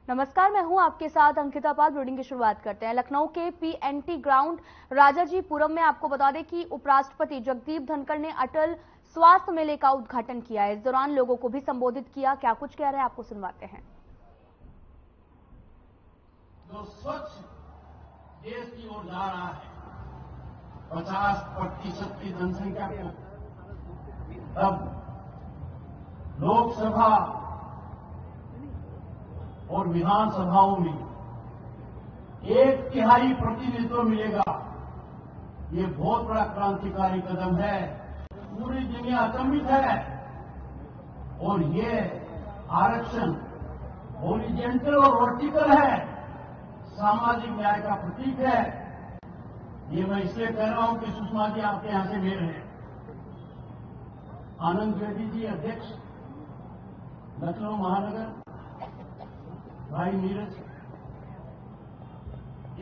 नमस्कार, मैं हूं आपके साथ अंकिता पाल। ब्रीडिंग की शुरुआत करते हैं। लखनऊ के पीएनटी ग्राउंड राजाजीपुरम में आपको बता दें कि उपराष्ट्रपति जगदीप धनखड़ ने अटल स्वास्थ्य मेले का उद्घाटन किया है। इस दौरान लोगों को भी संबोधित किया। क्या कुछ कह रहे हैं आपको सुनवाते हैं। जो स्वच्छ देश की ओर जा रहा है, 50% की जनसंख्या को तब लोकसभा और विधानसभाओं में 1/3 प्रतिनिधित्व मिलेगा। ये बहुत बड़ा क्रांतिकारी कदम है। पूरी दुनिया अचंभित है और ये आरक्षण हॉरिजॉन्टल और वर्टिकल है, सामाजिक न्याय का प्रतीक है। ये मैं इसलिए कह रहा हूं कि सुषमा जी आपके यहां से मेल है। आनंद द्विवेदी जी अध्यक्ष लखनऊ महानगर, भाई नीरज,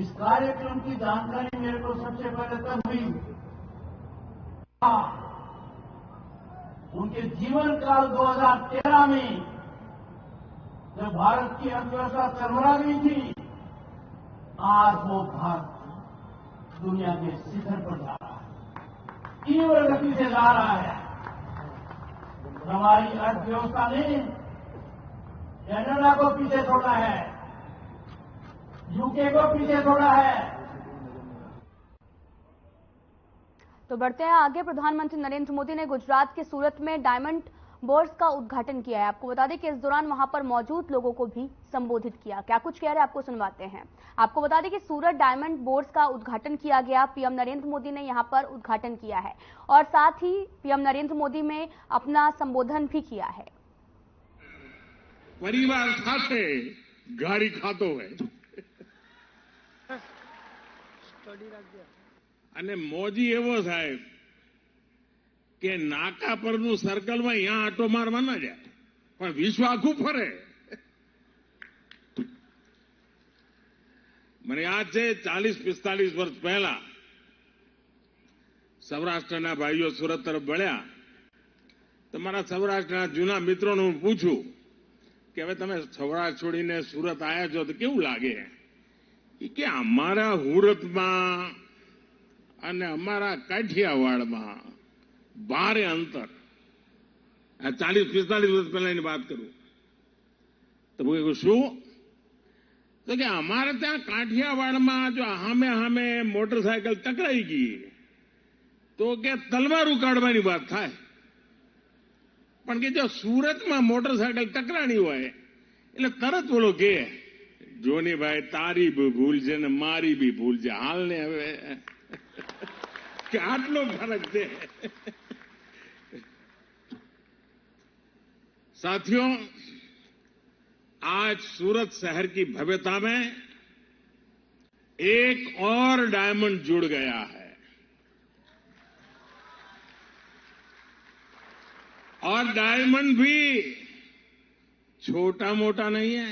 इस कार्यक्रम की जानकारी मेरे को सबसे पहले तब हुई उनके जीवन काल 2013 में, जब भारत की अर्थव्यवस्था चरमरा गई थी। आज वो भारत दुनिया के शिखर पर जा रहा है, तीव्र गति से जा रहा है। हमारी अर्थव्यवस्था ने कनाडा को पीछे छोड़ा है, यूके को पीछे छोड़ा है। तो बढ़ते हैं आगे। प्रधानमंत्री नरेंद्र मोदी ने गुजरात के सूरत में डायमंड बोर्स का उद्घाटन किया है। आपको बता दें कि इस दौरान वहां पर मौजूद लोगों को भी संबोधित किया। क्या कुछ कह रहे हैं आपको सुनवाते हैं। आपको बता दें कि सूरत डायमंड बोर्स का उद्घाटन किया गया। पीएम नरेंद्र मोदी ने यहां पर उद्घाटन किया है और साथ ही पीएम नरेंद्र मोदी ने अपना संबोधन भी किया है। परिवार સાથે ગાડી ખાતો હોય અને મોજી એવો સાહેબ કે નાકા પરનું સર્કલમાં અહીંયા આટો મારવા ના જાય, પણ વિશ્વ આખું ફરે. મને યાદ છે 40-45 વર્ષ પહેલા સૌરાષ્ટ્રના ભાઈઓ સુરત તરફ વળ્યા તો મારા સૌરાષ્ટ્રના જૂના મિત્રોને હું પૂછું કે હવે તમે સૌરાષ્ટ્ર છોડીને સુરત આવ્યા છો તો કેવું લાગે? કે અમારા હુરતમાં અને અમારા કાઠિયાવાડમાં ભારે અંતર. 40-45 વર્ષ પહેલાની વાત કરું તો શું? તો કે અમારે ત્યાં કાઠિયાવાડમાં જો હામે મોટરસાયકલ ટકરાઈ ગઈ તો કે તલવાર ઉકાળવાની વાત થાય, પણ કે જો સુરતમાં મોટરસાયકલ ટકરાણી હોય એટલે તરત બોલો કે જોની ભાઈ તારી બી ભૂલ છે ને મારી બી ભૂલ છે, હાલ ને હવે કે આટલો ફરક છે. साथियों, आज सूरत शहर की भव्यता में एक और डायमंड जुड़ गया है और डायमंड भी छोटा मोटा नहीं है,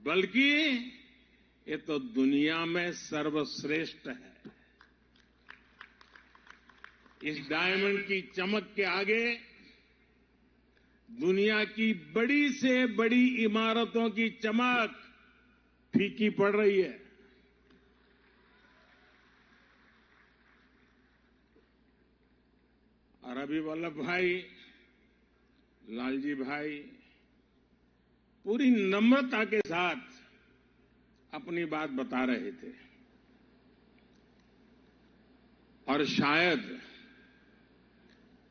बल्कि ये तो दुनिया में सर्वश्रेष्ठ है. इस डायमंड की चमक के आगे दुनिया की बड़ी से बड़ी इमारतों की चमक फीकी पड़ रही है. और अभी वल्लभ भाई, लालजी भाई पूरी नम्रता के साथ अपनी बात बता रहे थे और शायद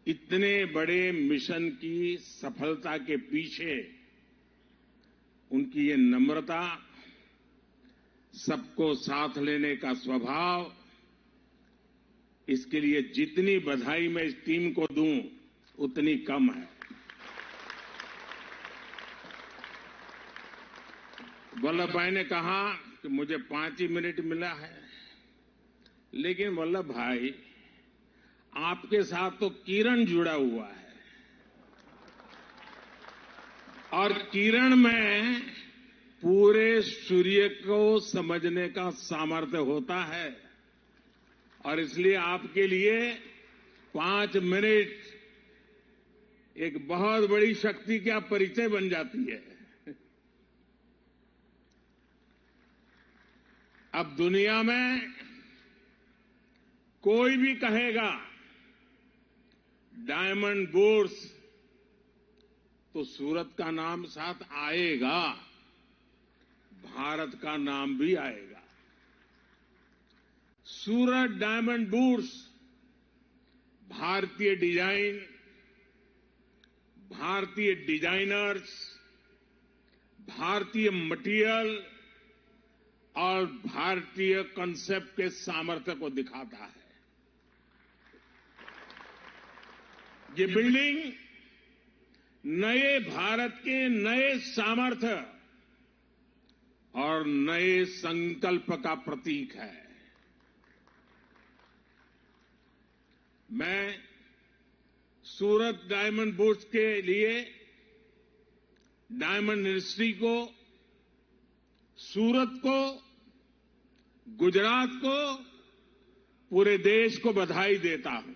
इतने बड़े मिशन की सफलता के पीछे उनकी ये नम्रता, सबको साथ लेने का स्वभाव, इसके लिए जितनी बधाई मैं इस टीम को दूं उतनी कम है. वल्लभ भाई ने कहा कि मुझे 5 ही मिनट मिला है, लेकिन वल्लभ भाई आपके साथ तो किरण जुड़ा हुआ है और किरण में पूरे सूर्य को समझने का सामर्थ्य होता है और इसलिए आपके लिए 5 मिनट एक बहुत बड़ी शक्ति का परिचय बन जाती है. अब दुनिया में कोई भी कहेगा डायमंड बुर्स तो सूरत का नाम साथ आएगा, भारत का नाम भी आएगा। सूरत डायमंड बुर्स भारतीय डिजाइन, भारतीय डिजाइनर्स, भारतीय मटेरियल और भारतीय कॉन्सेप्ट के सामर्थ्य को दिखाता है। ये बिल्डिंग नए भारत के नए सामर्थ्य और नए संकल्प का प्रतीक है। मैं सूरत डायमंड बुर्स के लिए डायमंड इंडस्ट्री को, सूरत को, गुजरात को, पूरे देश को बधाई देता हूं।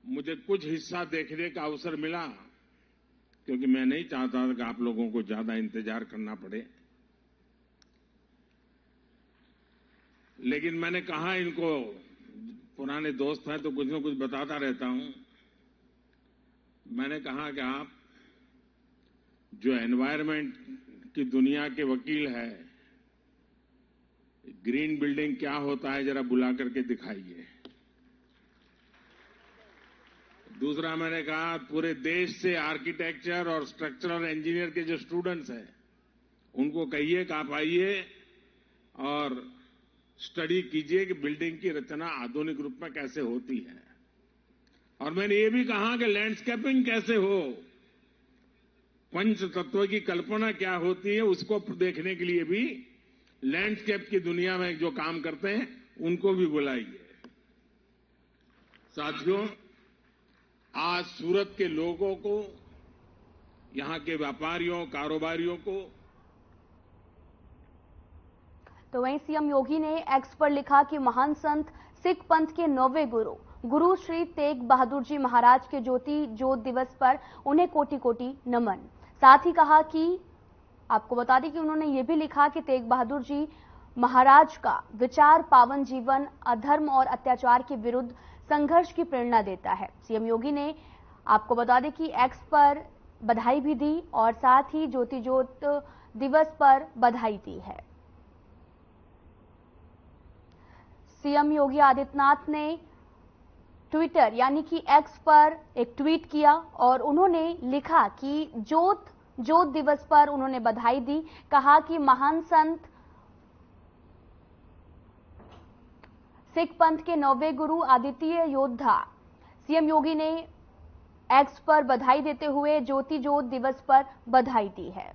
मुझे कुछ हिस्सा देखने का अवसर मिला, क्योंकि मैं नहीं चाहता था कि आप लोगों को ज्यादा इंतजार करना पड़े, लेकिन मैंने कहा इनको, पुराने दोस्त हैं तो कुछ न कुछ बताता रहता हूं। मैंने कहा कि आप जो एनवायरनमेंट की दुनिया के वकील है, ग्रीन बिल्डिंग क्या होता है जरा बुला करके दिखाइए। दूसरा मैंने कहा पूरे देश से आर्किटेक्चर और स्ट्रक्चरल इंजीनियर के जो स्टूडेंट्स हैं उनको कहिए कि आप आइए और स्टडी कीजिए कि बिल्डिंग की रचना आधुनिक रूप में कैसे होती है। और मैंने ये भी कहा कि लैंडस्केपिंग कैसे हो, पंच तत्व की कल्पना क्या होती है, उसको देखने के लिए भी लैंडस्केप की दुनिया में जो काम करते हैं उनको भी बुलाइए। साथियों, आज सूरत के लोगों को, यहां के व्यापारियों, कारोबारियों को। तो वहीं सीएम योगी ने एक्स पर लिखा कि महान संत सिख पंथ के 9वें गुरु श्री तेग बहादुर जी महाराज के ज्योति ज्योत दिवस पर उन्हें कोटि कोटि नमन। साथ ही कहा कि आपको बता दें कि उन्होंने ये भी लिखा कि तेग बहादुर जी महाराज का विचार पावन जीवन अधर्म और अत्याचार के विरुद्ध संघर्ष की प्रेरणा देता है। सीएम योगी ने आपको बता दें कि एक्स पर बधाई भी दी और साथ ही ज्योति ज्योत दिवस पर बधाई दी है। सीएम योगी आदित्यनाथ ने ट्विटर यानी कि एक्स पर एक ट्वीट किया और उन्होंने लिखा कि ज्योत दिवस पर उन्होंने बधाई दी। कहा कि महान संत सिख पंथ के 9वें गुरु आदित्य योद्धा सीएम योगी ने एक्स पर बधाई देते हुए ज्योति ज्योत दिवस पर बधाई दी है।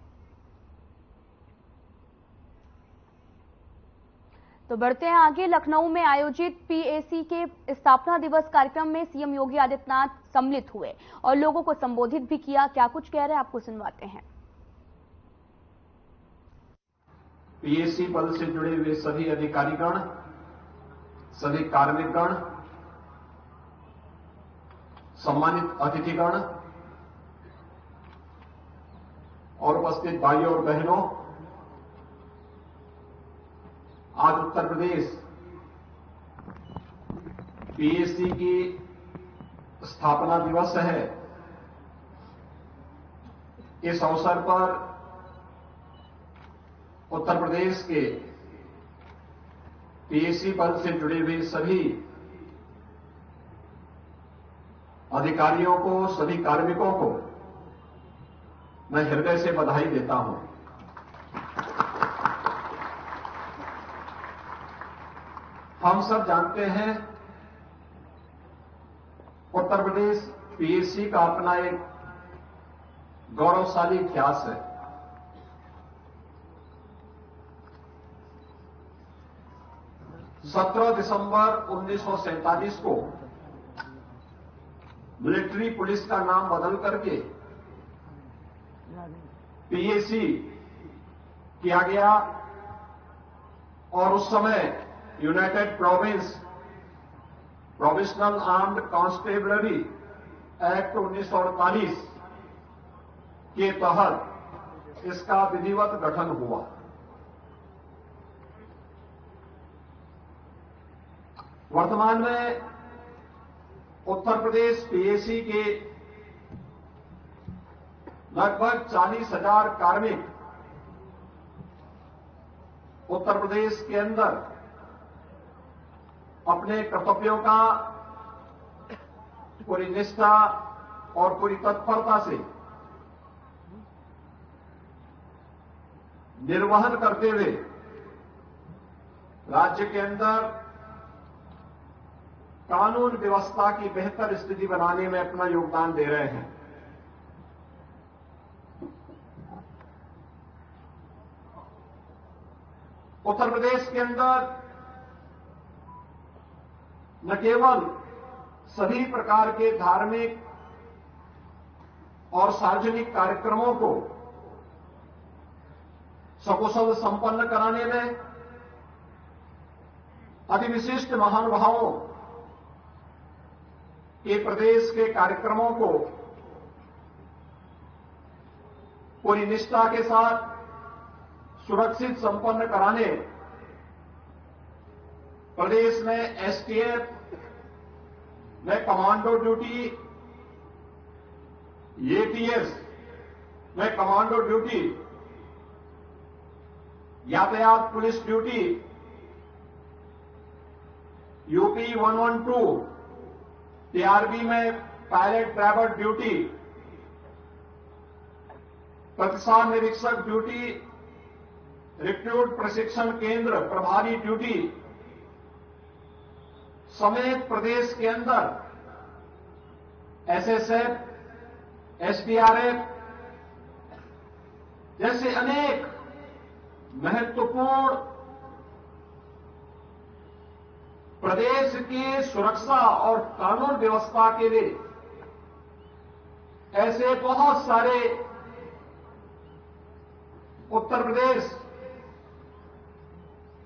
तो बढ़ते हैं आगे। लखनऊ में आयोजित पीएसी के स्थापना दिवस कार्यक्रम में सीएम योगी आदित्यनाथ सम्मिलित हुए और लोगों को संबोधित भी किया। क्या कुछ कह रहे हैं आपको सुनवाते हैं। पीएसी पद से जुड़े हुए सभी अधिकारीगण, सभी कार्मिकगण, सम्मानित अतिथिगण और उपस्थित भाइयों और बहनों, आज उत्तर प्रदेश पीएसी की स्थापना दिवस है। इस अवसर पर उत्तर प्रदेश के पीएसी पद से जुड़े हुए सभी अधिकारियों को, सभी कार्मिकों को मैं हृदय से बधाई देता हूं। हम सब जानते हैं उत्तर प्रदेश पीएसी का अपना एक गौरवशाली इतिहास है। दिसंबर 1947 को मिलिट्री पुलिस का नाम बदल करके पीएसी किया गया और उस समय United provisional armed constabulary act 1948 के तहत इसका विधिवत गठन हुआ। वर्तमान में उत्तर प्रदेश पीएसी के लगभग 40,000 कार्मिक उत्तर प्रदेश के अंदर अपने कर्तव्यों का पूरी निष्ठा और पूरी तत्परता से निर्वहन करते हुए राज्य के अंदर कानून व्यवस्था की बेहतर स्थिति बनाने में अपना योगदान दे रहे हैं। उत्तर प्रदेश के अंदर न केवल सभी प्रकार के धार्मिक और सार्वजनिक कार्यक्रमों को सकुशल संपन्न कराने में अतिविशिष्ट महानुभावों के प्रदेश के कार्यक्रमों को पूरी निष्ठा के साथ सुरक्षित संपन्न कराने प्रदेश में एसटीएफ में कमांडो ड्यूटी, एटीएस में कमांडो ड्यूटी, यातायात पुलिस ड्यूटी, यूपी 112 टीआरबी में पायलट ड्राइवर ड्यूटी, प्रतिसाद निरीक्षक ड्यूटी, रिक्रूट प्रशिक्षण केंद्र प्रभारी ड्यूटी समेत प्रदेश के अंदर एसएसएफ, एसडीआरएफ जैसे अनेक महत्वपूर्ण प्रदेश की सुरक्षा और कानून व्यवस्था के लिए ऐसे बहुत सारे उत्तर प्रदेश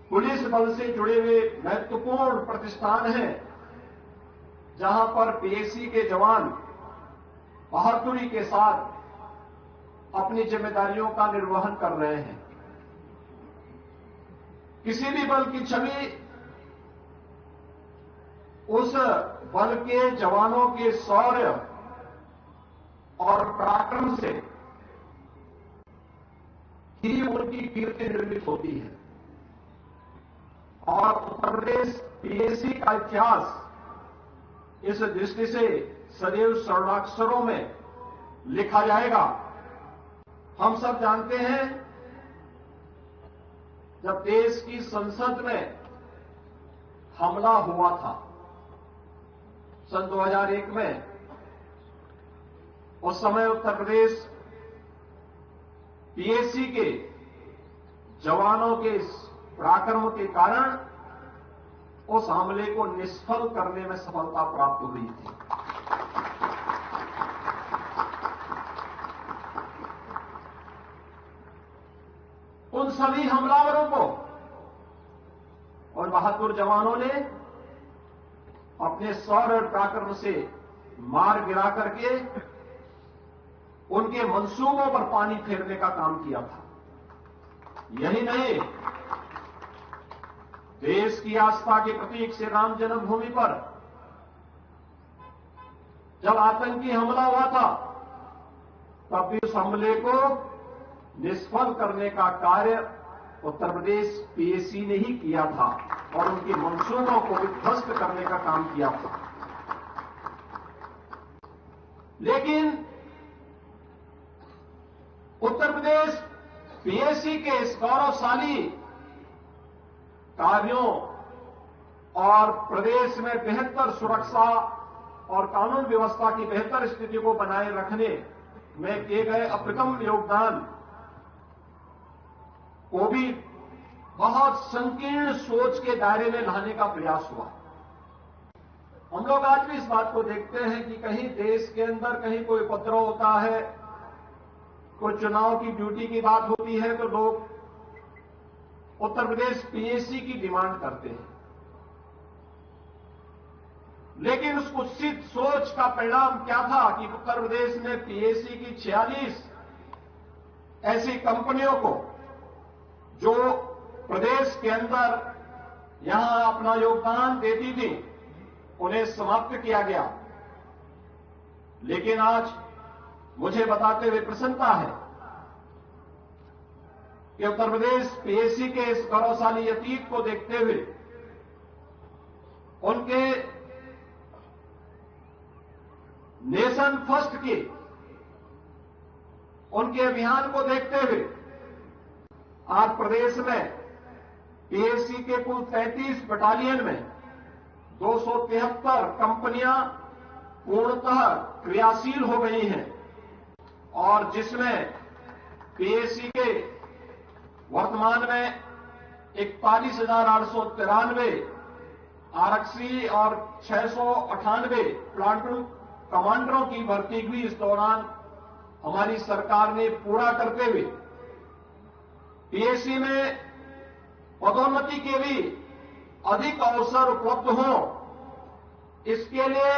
पुलिस बल से जुड़े हुए महत्वपूर्ण प्रतिष्ठान हैं, जहां पर पीएसी के जवान बहादुरी के साथ अपनी जिम्मेदारियों का निर्वहन कर रहे हैं। किसी भी बल की छवि उस बल के जवानों के शौर्य और पराक्रम से ही उनकी कीर्ति निर्मित होती है। और उत्तर प्रदेश पीएसी का इतिहास इस दृष्टि से सदैव स्वर्णाक्षरों में लिखा जाएगा। हम सब जानते हैं, जब देश की संसद में हमला हुआ था सन 2001 में, उस समय उत्तर प्रदेश पीएसी के जवानों के पराक्रम के कारण उस हमले को निष्फल करने में सफलता प्राप्त हुई थी। उन सभी हमलावरों को और बहादुर जवानों ने अपने शौर्य और पराक्रम से मार गिरा करके उनके मंसूबों पर पानी फेरने का काम किया था। यही नहीं, देश की आस्था के प्रतीक श्री राम जन्मभूमि पर जब आतंकी हमला हुआ था, तब भी उस हमले को निष्फल करने का कार्य उत्तर प्रदेश पीएसी ने ही किया था और उनके मंसूबों को विध्वस्त करने का काम किया था। लेकिन उत्तर प्रदेश पीएसी के इस गौरवशाली कार्यों और प्रदेश में बेहतर सुरक्षा और कानून व्यवस्था की बेहतर स्थिति को बनाए रखने में किए गए अप्रतिम योगदान को भी बहुत संकीर्ण सोच के दायरे में लाने का प्रयास हुआ। हम लोग आज भी इस बात को देखते हैं कि कहीं देश के अंदर कहीं कोई उपद्रव होता है, कोई चुनाव की ड्यूटी की बात होती है, तो लोग उत्तर प्रदेश पीएसी की डिमांड करते हैं। लेकिन उस कुत्सित सोच का परिणाम क्या था कि उत्तर प्रदेश में पीएसी की 46 ऐसी कंपनियों को जो प्रदेश के अंदर यहां अपना योगदान देती थी, उन्हें समाप्त किया गया। लेकिन आज मुझे बताते हुए प्रसन्नता है कि उत्तर प्रदेश पीएससी के इस गौरवशाली अतीत को देखते हुए, उनके नेशन फर्स्ट के उनके अभियान को देखते हुए आज प्रदेश में पीएससी के कुल 33 बटालियन में 273 कंपनियां पूर्णतः क्रियाशील हो गई हैं और जिसमें पीएससी के वर्तमान में 41,893 आरक्षी और 698 प्लाटून कमांडरों की भर्ती भी इस दौरान हमारी सरकार ने पूरा करते हुए पीएससी में पदोन्नति के भी अधिक अवसर उपलब्ध हों, इसके लिए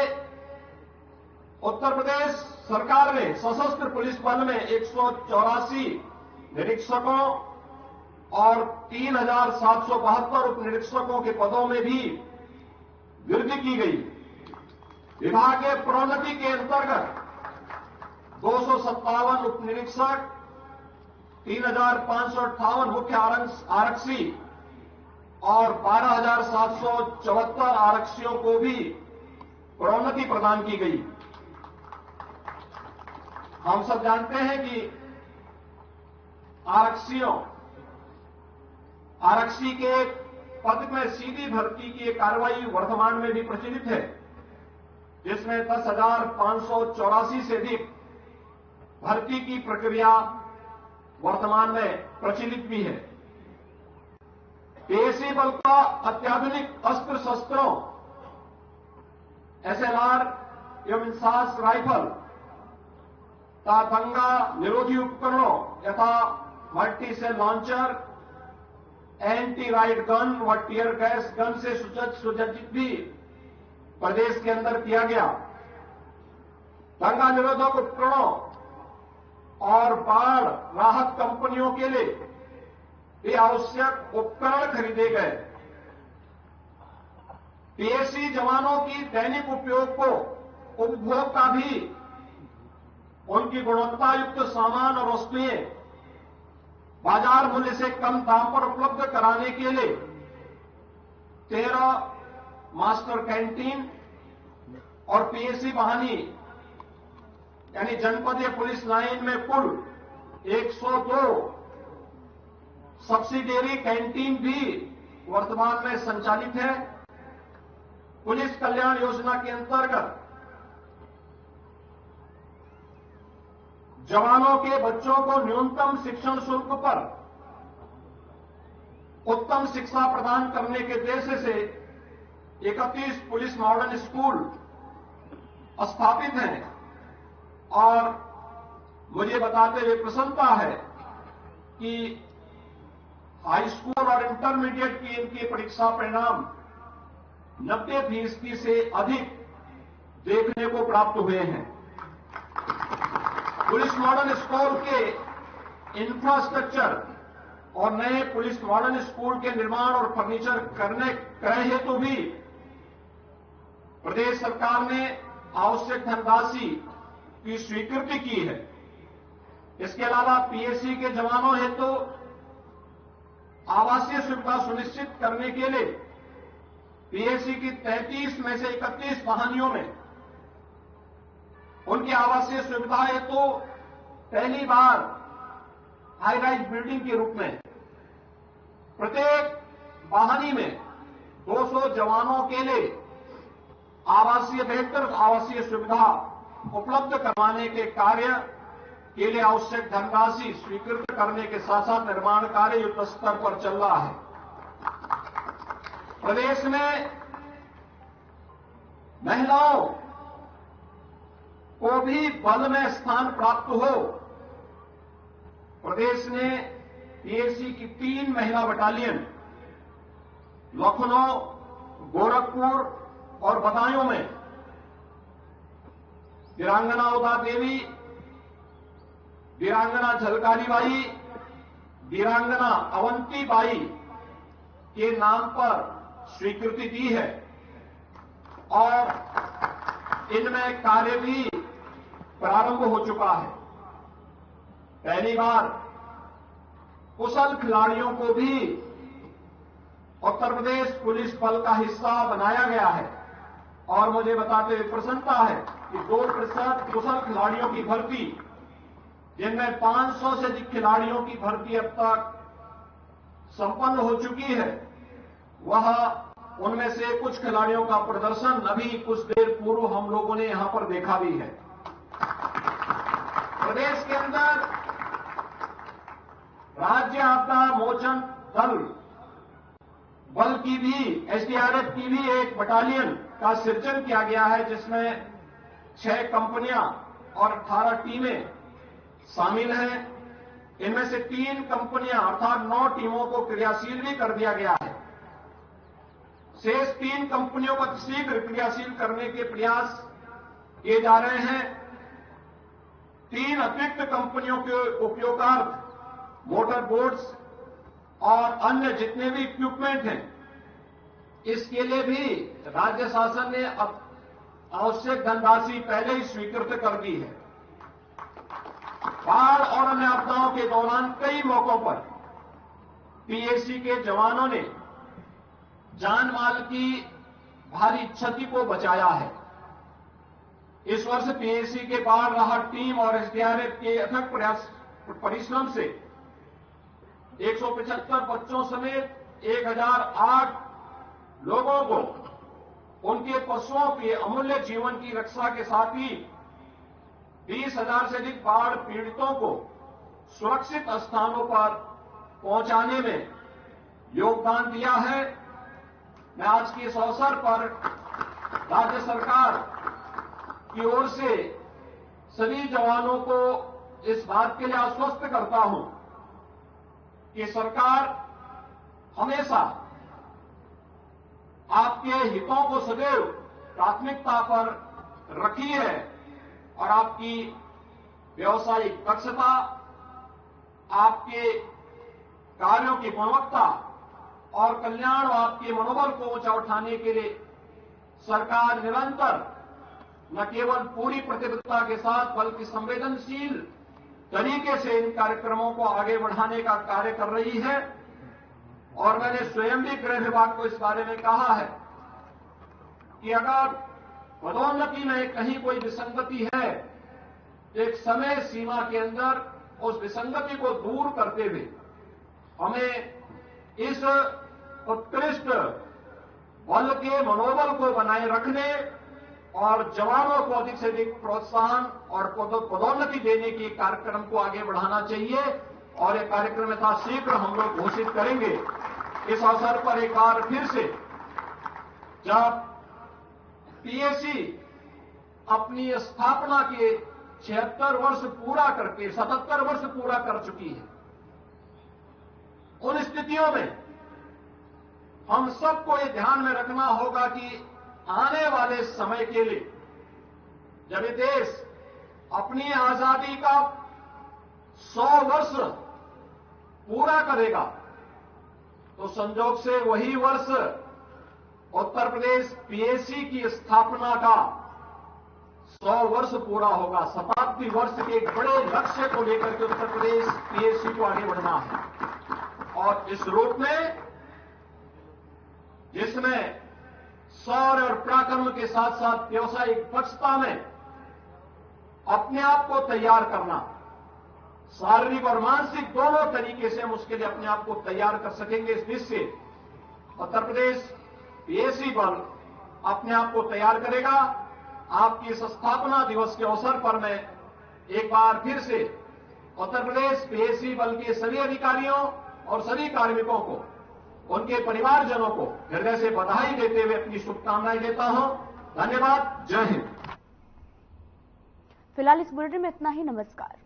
उत्तर प्रदेश सरकार ने सशस्त्र पुलिस बल में 184 निरीक्षकों और 3,772 उप निरीक्षकों के पदों में भी वृद्धि की गई। विभागीय प्रोन्नति के अंतर्गत 257 उप निरीक्षक, 3,558 मुख्य आरक्षी और 12,774 आरक्षियों को भी प्रोन्नति प्रदान की गई। हम सब जानते हैं कि आरक्षी के पद में सीधी भर्ती की कार्रवाई वर्तमान में भी प्रचलित है, जिसमें 10,584 से अधिक भर्ती की प्रक्रिया वर्तमान में प्रचलित भी है। पीएससी बल का अत्याधुनिक अस्त्र शस्त्रों, एसएलआर एवं इंसास राइफल तथा दंगा निरोधी उपकरणों यथा multi cell launcher, anti riot gun व टीयर गैस गन से सुसज्जित भी प्रदेश के अंदर किया गया। दंगा निरोधक उपकरणों और बाढ़ राहत कंपनियों के लिए भी आवश्यक उपकरण खरीदे गए। पीएससी जवानों की दैनिक उपभोग का भी उनकी गुणवत्ता युक्त सामान और वस्तुएं बाजार मूल्य से कम दाम पर उपलब्ध कराने के लिए 13 मास्टर कैंटीन और पीएससी वाहनी यानी जनपदीय पुलिस लाइन में कुल 102 सब्सिडियरी कैंटीन भी वर्तमान में संचालित है। पुलिस कल्याण योजना के अंतर्गत जवानों के बच्चों को न्यूनतम शिक्षण शुल्क पर उत्तम शिक्षा प्रदान करने के उद्देश्य से 31 पुलिस मॉडर्न स्कूल स्थापित हैं और मुझे बताते हुए प्रसन्नता है कि हाई स्कूल और इंटरमीडिएट की इनकी परीक्षा परिणाम 90% से अधिक देखने को प्राप्त हुए हैं। पुलिस मॉडर्न स्कूल के इंफ्रास्ट्रक्चर और नए पुलिस मॉडर्न स्कूल के निर्माण और फर्नीचर क्रय हेतु भी प्रदेश सरकार ने आवश्यक धनराशि की स्वीकृति की है। इसके अलावा पीएससी के जवानों हेतु आवासीय सुविधा सुनिश्चित करने के लिए पीएससी की 33 में से 31 वाहनियों में उनकी आवासीय सुविधा हेतु पहली बार हाई राइज बिल्डिंग के रूप में प्रत्येक वाहनी में 200 जवानों के लिए बेहतर आवासीय सुविधा उपलब्ध करवाने के कार्य के लिए आवश्यक धनराशि स्वीकृत करने के साथ साथ निर्माण कार्य युद्ध स्तर पर चल रहा है। प्रदेश में महिलाओं को भी बल में स्थान प्राप्त हो, प्रदेश ने पीएससी की 3 महिला बटालियन लखनऊ, गोरखपुर और बदायूं में वीरांगना उदा देवी, वीरांगना झलकारी बाई, वीरांगना अवंती बाई के नाम पर स्वीकृति दी है और इनमें कार्य भी प्रारंभ हो चुका है। पहली बार कुशल खिलाड़ियों को भी उत्तर प्रदेश पुलिस बल का हिस्सा बनाया गया है और मुझे बताते हुए प्रसन्नता है कि 2% कुशल खिलाड़ियों की भर्ती, जिनमें 500 से अधिक खिलाड़ियों की भर्ती अब तक संपन्न हो चुकी है, वह उनमें से कुछ खिलाड़ियों का प्रदर्शन अभी कुछ देर पूर्व हम लोगों ने यहां पर देखा भी है। प्रदेश के अंदर राज्य आपदा मोचन दल बल की भी, एसडीआरएफ की भी एक बटालियन का सृजन किया गया है, जिसमें 6 कंपनियां और 18 टीमें शामिल हैं। इनमें से 3 कंपनियां अर्थात 9 टीमों को क्रियाशील भी कर दिया गया है। शेष 3 कंपनियों को शीघ्र क्रियाशील करने के प्रयास किए जा रहे हैं। 3 अतिरिक्त कंपनियों के उपयोगार्थ मोटर बोट्स और अन्य जितने भी इक्विपमेंट हैं, इसके लिए भी राज्य शासन ने अब आवश्यक धनराशि पहले ही स्वीकृत कर दी है। बाढ़ और अन्य आपदाओं के दौरान कई मौकों पर पीएसी के जवानों ने जान माल की भारी क्षति को बचाया है। इस वर्ष पीएसी के बाढ़ राहत टीम और एसडीआरएफ के अथक प्रयास परिश्रम से 175 बच्चों समेत 1008 लोगों को उनके पशुओं के अमूल्य जीवन की रक्षा के साथ ही 20,000 से अधिक बाढ़ पीड़ितों को सुरक्षित स्थानों पर पहुंचाने में योगदान दिया है। मैं आज के इस अवसर पर राज्य सरकार की ओर से सभी जवानों को इस बात के लिए आश्वस्त करता हूं कि सरकार हमेशा आपके हितों को सदैव प्राथमिकता पर रखी है और आपकी व्यावसायिक दक्षता, आपके कार्यों की गुणवत्ता और कल्याण, आपके मनोबल को ऊंचा उठाने के लिए सरकार निरंतर न केवल पूरी प्रतिबद्धता के साथ बल्कि संवेदनशील तरीके से इन कार्यक्रमों को आगे बढ़ाने का कार्य कर रही है। और मैंने स्वयं भी गृह विभाग को इस बारे में कहा है कि अगर पदोन्नति में कहीं कोई विसंगति है, एक समय सीमा के अंदर उस विसंगति को दूर करते हुए हमें इस उत्कृष्ट बल के मनोबल को बनाए रखने और जवानों को अधिक से अधिक प्रोत्साहन और पदोन्नति देने के कार्यक्रम को आगे बढ़ाना चाहिए और यह कार्यक्रम यथाशीघ्र हम लोग घोषित करेंगे। इस अवसर पर एक बार फिर से, जब पीएसी अपनी स्थापना के 76 वर्ष पूरा करके 77 वर्ष पूरा कर चुकी है, उन स्थितियों में हम सबको ये ध्यान में रखना होगा कि आने वाले समय के लिए जब ये देश अपनी आजादी का 100 वर्ष पूरा करेगा, तो संजोग से वही वर्ष उत्तर प्रदेश पीएसी की स्थापना का 100 वर्ष पूरा होगा। शताब्दी वर्ष के एक बड़े लक्ष्य को लेकर के उत्तर प्रदेश पीएसी को आगे बढ़ना है और इस रूप में जिसमें शौर्य और पराक्रम के साथ साथ व्यावसायिक दक्षता में अपने आप को तैयार करना, शारीरिक और मानसिक दोनों तरीके से हम उसके लिए अपने आप को तैयार कर सकेंगे। इस दृष्टि से उत्तर प्रदेश पीएसी बल अपने आप को तैयार करेगा। आपकी इस स्थापना दिवस के अवसर पर मैं एक बार फिर से उत्तर प्रदेश पीएसी बल के सभी अधिकारियों और सभी कार्मिकों को, उनके परिवारजनों को हृदय से बधाई देते हुए अपनी शुभकामनाएं देता हूं। धन्यवाद। जय हिंद। फिलहाल इस बुलेटिन में इतना ही। नमस्कार।